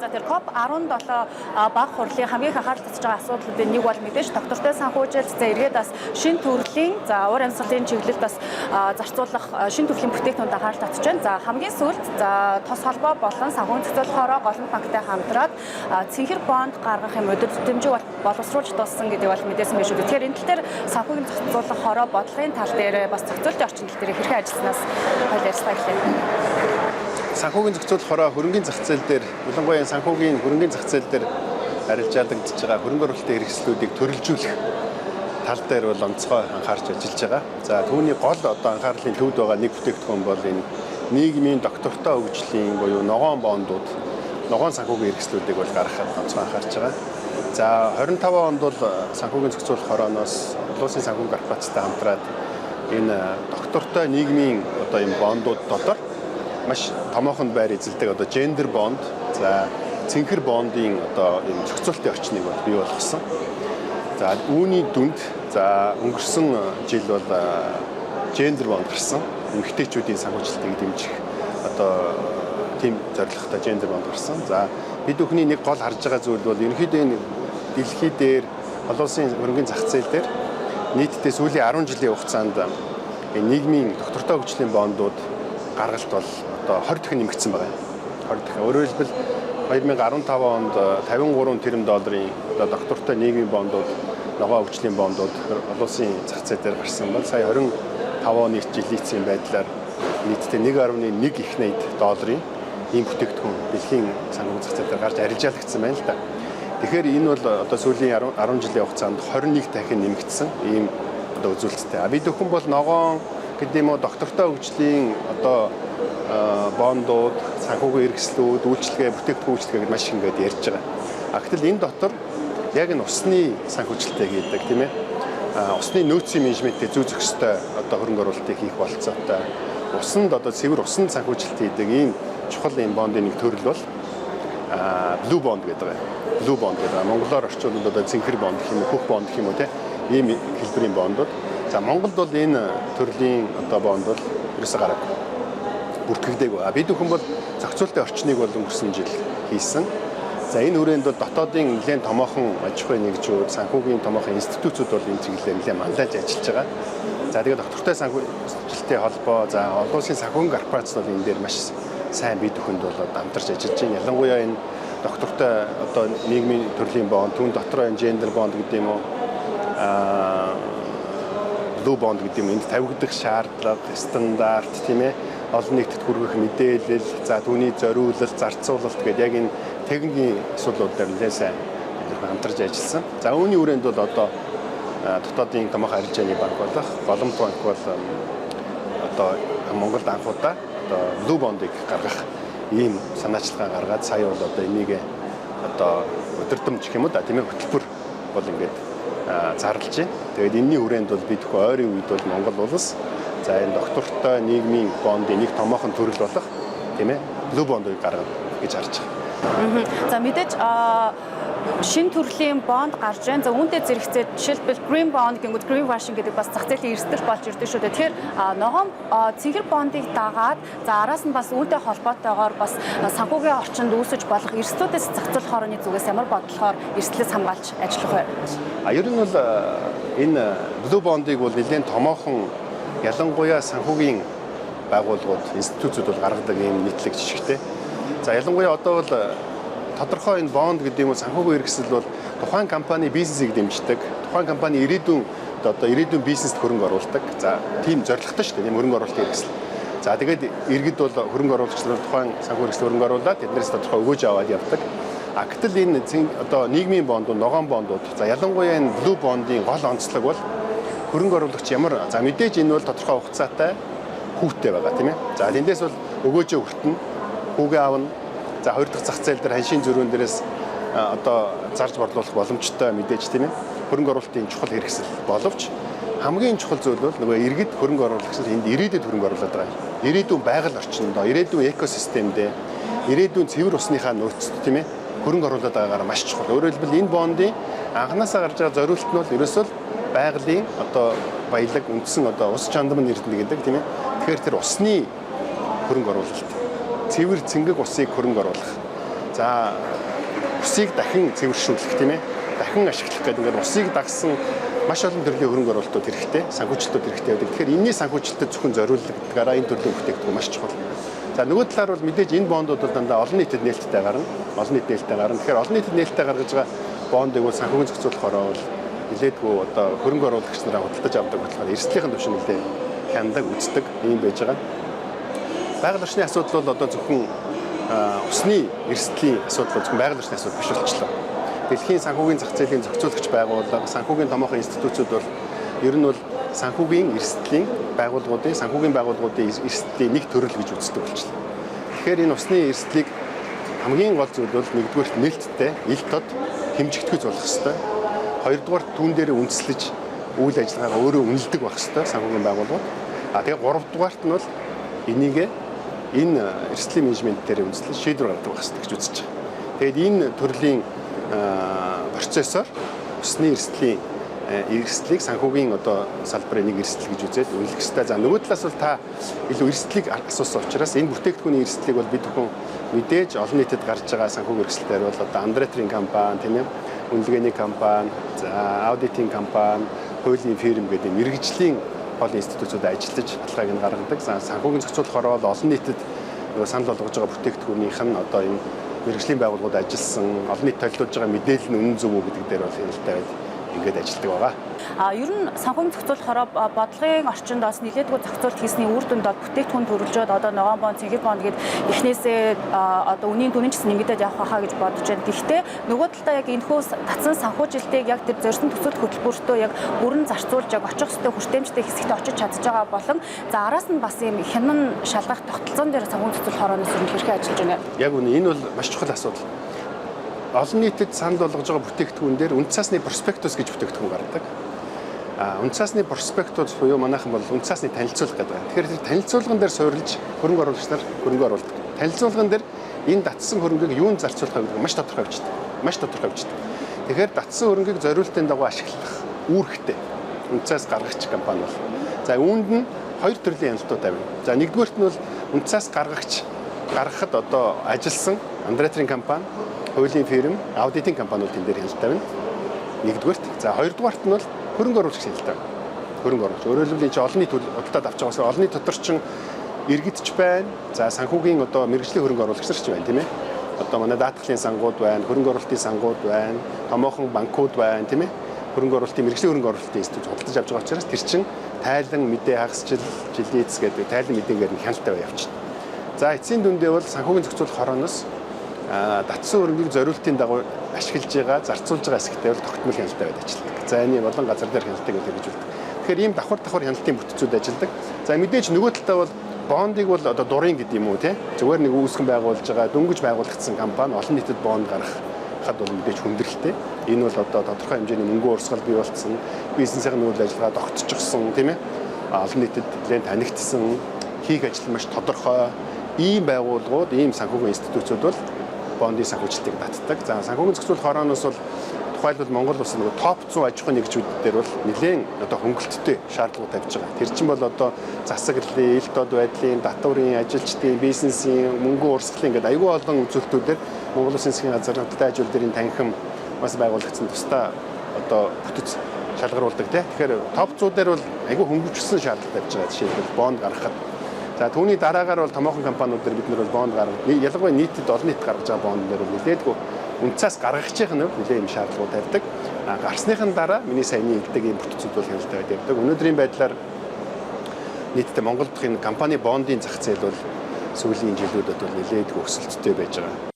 За тэр COP17 баг хурлын хамгийн их анхаарал татж байгаа асуудлуудын нэг бол мэдээж доктортой санхүүжилт, за эргээд бас шинэ төрлийн, за уур амьсгалын чиглэлд бас зарцуулах шинэ төрлийн бүтээгдэхүүнд анхаарал татж байна. За хамгийн сүүлд за тос холбоо болон санхүүгийн зохицуулах хороо голомт банктай хамтраад цэнхэр бонд гаргах юм өдөр тутамжиг боловсруулж дууссан гэдэг бол мэдээсэн байх шүү. Тэгэхээр энэ тал дээр санхүүгийн зохицуулах хороо бодлогын тал дээр бас зохицуултын орчин тал дээр хэрхэн ажилласнаас ялцтай гэлээ. Санхүүгийн зохицуулах хороо хөрөнгөний зах зээл дээр ялангуяа санхүүгийн хөрөнгөний зах зээл дээр арилжаалагдж байгаа хөрөнгө оруулалтын хэрэгслүүдийг төрөлжүүлэх тал дээр бол онцгой анхаарч ажиллаж байгаа. За түүний гол одоо анхаарлын төвд байгаа нэг бүтээгдэхүүн бол энэ нийгмийн доктортой хөгжлийн буюу ногоон бондууд, ногоон санхүүгийн хэрэгслүүдийг бол гаргахад онцгой анхаарч байгаа. За 25 онд бол санхүүгийн зохицуулах хорооноос олон улсын санхүүгийн корпорацтай хамтраад энэ доктортой нийгмийн одоо энэ бондууд дотор маш томоохон байр эзэлдэг одоо гендер бонд, за цэнхэр бондын одоо энэ зохицуултын орчныг бол бий болгосон. За үүний дүнд за өнгөрсөн жил бол гендер бонд гарсан. Эмэгтэйчүүдийн санхүүжилтийг дэмжих одоо тийм зорилготой гендер бонд гарсан. За бид бүхний нэг гол харж байгаа зүйл бол ерөнхийдөө энэ дэлхий дээр олон улсын хөрөнгөний зах зээл дээр нийтдээ сүүлийн 10 жилийн хугацаанд энэ нийгмийн доктортой хөгжлийн бондууд гаргалт бол одоо 20 дахин нэмэгдсэн байгаа. 20 дахин. Өөрөөр хэлбэл 2015 онд 53 тэрбум долларын одоо доктортой нийгмийн бондууд, ногоон хөгжлийн бондууд олон улсын зах зээл дээр гарсан бол сая 25 оны жилийн байдлаар нийтдээ 1.1 их найд долларын ийм бүтээгдэхүүн дэлхийн санхүүгийн зах зээл дээр гарч арилжаалагдсан байна л да. Тэгэхээр энэ бол одоо сүүлийн 10 жилийн хугацаанд 21 дахин нэмэгдсэн ийм одоо үзүүлэлттэй. Бид бүхэн бол ногоон гэдэг юм уу доктортой хөгжлийн одоо бондууд, санхүүгийн хэрэгслүүд, үйлчлэгээ, бүтээгдэхүүн үйлчлэгээ гэж маш их ингээд ярьж байгаа. Гэтэл энэ дотор яг энэ усны санхүүжилттэй гэдэг тийм ээ. Усны нөөцийн менежменттэй зүй зохистой одоо хөрөнгө оруулалтыг хийх болцоотой. Усанд одоо цэвэр усанд санхүүжилт хийдэг ийм чухал ийм бондын нэг төрөл бол blue bond гэдэг байгаа. Blue bond гэдэг. Монголоор орчуулбал одоо цэнхэр бонд гэх юм уу, хөх бонд гэх юм уу тийм ийм хэлбэрийн бондууд. За Монголд бол энэ төрлийн одоо бонд бол ерөөсөө гараагүй. Бүртгэгдээгүй. Бид бүхэн бол зохицуултын орчныг бол өнгөрсөн жил хийсэн. За энэ хүрээнд бол дотоодын нэлээд томоохон аж ахуйн нэгжүүд, санхүүгийн томоохон институцүүд бол энэ чиглэлээр нэлээд манлайлж ажиллаж байгаа. За тэгээд доктортой санхүүжилтийн холбоо, за олон улсын санхүүгийн корпорац бол энэ дээр маш сайн бид бүхэнд бол хамтарч ажиллаж байна. Ялангуяа энэ доктортой одоо нийгмийн төрлийн бонд, түүн дотроо энэ гендер бонд гэдэг юм уу, blue bond гэдэг юм энд тавигдах шаардлага, стандарт тийм ээ, олон нийтэд хүргэх мэдээлэл, за түүний зориулалт, зарцуулалт гэдэг яг энэ техникийн асуудлууд дээр нэлээд сайн хамтарч ажилласан. За үүний хүрээнд бол одоо дотоодын томоохон арилжааны банк болох Голомт банк бол одоо Монголд анхудаа одоо blue bond-ыг гаргах ийм санаачилгаа гаргаад сая бол одоо энийг одоо өдөртөмж гэх юм уу да тийм ээ хөтөлбөр бол ингээд зарлж байна. Тэгээд энэний хүрээнд бол бид хөө ойрын үед бол Монгол улс за энэ доктортой нийгмийн бондын нэг томоохон төрөл болох тийм ээ blue bond-ыг гаргана гэж харж байгаа. За мэдээж шинэ төрлийн бонд гарч байна. За үүнтэй зэрэгцээ жишээлбэл green bond гингүүд green washing гэдэг бас зах зээлийн эрсдэл болж ирдэг шүү дээ. Тэгэхээр ногоон цэнхэр бондыг дагаад за араас нь бас үүнтэй холбоотойгоор бас санхүүгийн орчинд үүсэж болох эрсдлүүдээс зохицуулах хорооны зүгээс ямар бодлохоор эрсдлээс хамгаалж ажиллах вэ? Ер нь бол энэ blue bond-ыг бол нэлээд томоохон ялангуяа санхүүгийн байгууллагууд, институцүүд бол гаргадаг ийм нийтлэг жишгтэй. За ялангуяа одоо бол тодорхой энэ бонд гэдэг юм уу санхүүгийн хэрэгсэл бол тухайн компани бизнесийг дэмждэг, тухайн компани ирээдүйн бизнест хөрөнгө оруулдаг. За тийм зорилготой шүү дээ. Тийм хөрөнгө оруулалтын хэрэгсэл. За тэгээд иргэд бол хөрөнгө оруулагч нар тухайн санхүү хэрэгсэл хөрөнгө оруулаад тэднээс тодорхой өгөөж аваад явдаг. Гэтэл энэ одоо нийгмийн бондууд, ногоон бондууд за ялангуяа энэ blue bond-ийн гол онцлог бол хөрөнгө оруулагч ямар за мэдээж энэ бол тодорхой хугацаатай хүүтэй байгаа тийм ээ. За тэндээс бол өгөөжөө хүртэнэ, хүүгээ авна. За хоёр дахь зах зээл дээр ханшийн зөрүүн дээрээс одоо зарж борлуулах боломжтой мэдээж тийм ээ. Хөрөнгө оруулалтын чухал хэрэгсэл боловч хамгийн чухал зүйл бол нөгөө иргэд хөрөнгө оруулагч энд ирээдүйд хөрөнгө оруулаад байгаа. Ирээдүйн байгаль орчиндөө, ирээдүйн экосистемдээ, ирээдүйн цэвэр усныхаа нөөцт тийм ээ хөрөнгө оруулаад байгаагаар маш чухал. Өөрөөр хэлбэл энэ бондын анханасаа гарч байгаа зориулт нь бол ерөөсөө байгалийн одоо баялаг үндсэн одоо ус чандам нэрдэнэ гэдэг тийм ээ. Тэгэхээр тэр усны хөрөнгө оруулалт, цэвэр цэнгэг усыг хөрөнгө оруулах. За усыг дахин цэвэршүүлэх тийм ээ. Дахин ашиглах гэдэг ингээд усыг дагсан маш олон төрлийн хөрөнгө оруулалтууд хэрэгтэй, санхүүжилтүүд хэрэгтэй байдаг. Тэгэхээр энэний санхүүжилтэд зөвхөн зориулагдгаараа энэ төрлийн бүтээгдэхүүн маш чухал. За нөгөө талаар бол мэдээж энэ бондууд бол дандаа олон нийтэд нээлттэй гарна. Олон нийт нээлттэй гарна. Тэгэхээр олон нийтэд нээлттэй гаргаж байгаа бондыг бол санхүүгийн зохицуулахаар бол нэлээдгүй одоо хөрөнгө оруулагч нараа худалдаж авдаг болохоор эрсдлийнхэн түвшин нэлээд хяндаг, үздэг юм байж байгаа. Байгаль орчны асуудал бол одоо зөвхөн усны эрсдлийн асуудал зөвхөн байгаль орчны асуудал биш болчихлоо. Дэлхийн санхүүгийн зах зээлийн зохицуулагч байгууллага, санхүүгийн томоохон институтууд бол ер нь бол санхүүгийн эрсдлийн байгууллагуудын, санхүүгийн байгууллагуудын эрсдлийн нэг төрөл гэж үздэг болчихлоо. Тэгэхээр энэ усны эрсдлийг хамгийн гол зүйл бол нэгдүгээр нээлттэй, ил тод хэмжигдэхүйц болох ёстой. Хоёрдугаар түүн дээр үндэслэж үйл ажиллагаагаа өөрөө үнэлдэг байх ёстой санхүүгийн байгууллагууд. Тэгээ гуравдугаарт нь бол энийг энэ эрсдлийн менежмент дээр үндэслэж шийдвэр гаргадаг байх ёстой гэж үзэж байгаа. Тэгээд энэ төрлийн процессор усны эрсдлийг санхүүгийн одоо салбарын нэг эрсдэл гэж үзээд үнэлэх ёстой. За нөгөө талаас бол та илүү эрсдлийг асуусан учраас энэ бүтээгдэхүүний эрсдлийг бол бид бүхэн мэдээж олон нийтэд гарч байгаа санхүүгийн эрсдэлээр бол одоо андреатрийн компани тийм ээ, үнэлгээний компани, за аудитын компани, хуулийн фирм гэдэг мэргэжлийн гол институтууд ажиллаж баталгааг нь гаргадаг. За санхүүгийн зохицуулахаар бол олон нийтэд санал болгож байгаа бүтээгдэхүүнийх нь одоо энэ мэргэжлийн байгууллагууд ажилласан, олон нийт толилдуулж байгаа мэдээлэл нь үнэн зөв үү гэдэг дээр бол хяналттай ингээд ажилладаг байгаа. Ер нь санхүүгийн зохицуулахаараа бодлогын орчинд бас нэлээдгүй зохицуулт хийсний үр дүнд бүтээгдэхүүн төрүүлжөөд одоо ногоон бонд, цэнхэг бонд гээд эхнээсээ одоо үнийн түнэн ч гэсэн нэмэгдээд явах байхаа гэж бодож байна. Гэхдээ нөгөө талдаа яг энэхүү татсан санхүүжилтийг яг тэр зорьсон төсөлт хөтөлбөртөө яг бүрэн зарцуулж яг очих ёстой хүртээмжтэй хэсэгт очиж чадж байгаа болон за араас нь бас юм хянан шалгах тогтолцоон дээр санхүүгийн зохицуулахаар нь хэрхэн ажиллаж байна. Яг үнэ энэ бол маш чухал асуудал. Олон нийтэд санал болгож байгаа бүтээгдэхүүн дээр үнд цаасны проспектус гэж бүтээгдэхүүн гаргадаг. Үнд цаасны проспектус буюу манайхан бол үнд цаасны танилцуулга гэдэг. Тэгэхээр тэр танилцуулган дээр суурилж хөрөнгө оруулагч нар хөрөнгө оруулдаг. Танилцуулган дээр энэ татсан хөрөнгийг юунд зарцуулах вэ гэдэг маш тодорхой бичдэг. Маш тодорхой бичдэг. Тэгэхээр татсан хөрөнгийг зориултын дагуу ашиглах үүрэгтэй үнд цаас гаргагч компани бол. За үүнд нь хоёр төрлийн хяналтууд тавина. За нэгдүгээрт нь бол үнд цаас гаргахад одоо ажилласан андреатрийн компани, хуулийн фирм, аудитын компаниуд энэ дээр хяналт тавина. Нэгдүгээрт. За хоёрдугаарт нь бол хөрөнгө оруулагч хяналт тавина. Хөрөнгө оруулагч. Өөрөөр хэлбэл энэ чинь олон нийт удаад авч байгаас олон нийт тодорчин иргэдч байна. За санхүүгийн одоо мэргэжлийн хөрөнгө оруулагч нар ч байна тийм ээ. Одоо манай даатгалын сангууд байна, хөрөнгө оруулалтын сангууд байна, томоохон банкуд байна тийм ээ. Хөрөнгө оруулалтын мэргэжлийн хөрөнгө оруулалтын институт худалдаж авч байгаа учраас тэр чин тайлан мэдээ хагасчил, жилийц гэдэг тайлан мэдээгээр нь хяналттай явчихна. За эцсийн дүндээ бол санхүүгийн зохицуулах хорооноос татсан хөрөнгийг зориултын дагуу ашиглаж байгаа, зарцуулж байгаа хэсэгтээ бол тогтмол хяналттай байдаг ажилладаг. За энэ болон газар дээр хяналтыг хэрэгжүүлдэг. Тэгэхээр ийм давхар хяналтын бүтцүүд ажилладаг. За мэдээж нөгөө талдаа бол бондыг бол одоо дурын гэдэг юм уу те. Зүгээр нэг үүсгэн байгуулж байгаа, дөнгөж байгуулагдсан компани олон нийтэд бонд гаргахад бол мэдээж хүндрэлтэй. Энэ бол одоо тодорхой хэмжээний мөнгө урсгал бий болсон, бизнесийн үйл ажиллагаа тогтчихсон тийм ээ. Олон нийтэд нэлээд танигдсан, хийх ажил маш тодорхой ийм байгууллагууд, ийм санхүүгийн институтууд бол бондын санхүүжилтийг татдаг. За санхүүгийн зохицуулах хорооноос бол тухайлбал Монгол улс нэг топ 100 аж ахуйн нэгжүүд дээр бол нэлээд одоо хөнгөлөлттэй шаардлагууд тавьж байгаа. Тэр чинь бол одоо засаглалын, ил дод байдлын, татварын, ажилчдын, бизнесийн, мөнгө урсгалын гэдэг аюул олон үзүүлэлтүүдээр Монгол улсын засгийн газар худалдаа ажил дээрийн танхим бас байгуулагдсан тусдаа одоо бүтэц шалгаруулдаг тийм. Тэгэхээр топ 100 дээр бол аюул хөнгөвчсөн шаардлага тавьж байгаа. Жишээлбэл бонд гаргахад. За түүний дараагаар бол томоохон компаниуд дээр бид нар бол бонд гаргав. Ялангуяа нийтэд олон нийт гаргаж байгаа бонд дээр бол нэлээдгүй үнд цаас гаргагчийн нь нэлээд юм шаардлагууд тавьдаг. Гарсныхын дараа миний саяны хэлдэг ийм бүтцүүд бол хяналттай байдаг. Өнөөдрийн байдлаар нийтдээ Монголд энэ компани бондын зах зээл бол сүүлийн жилүүдэд бол нэлээдгүй өсөлттэй байж байгаа.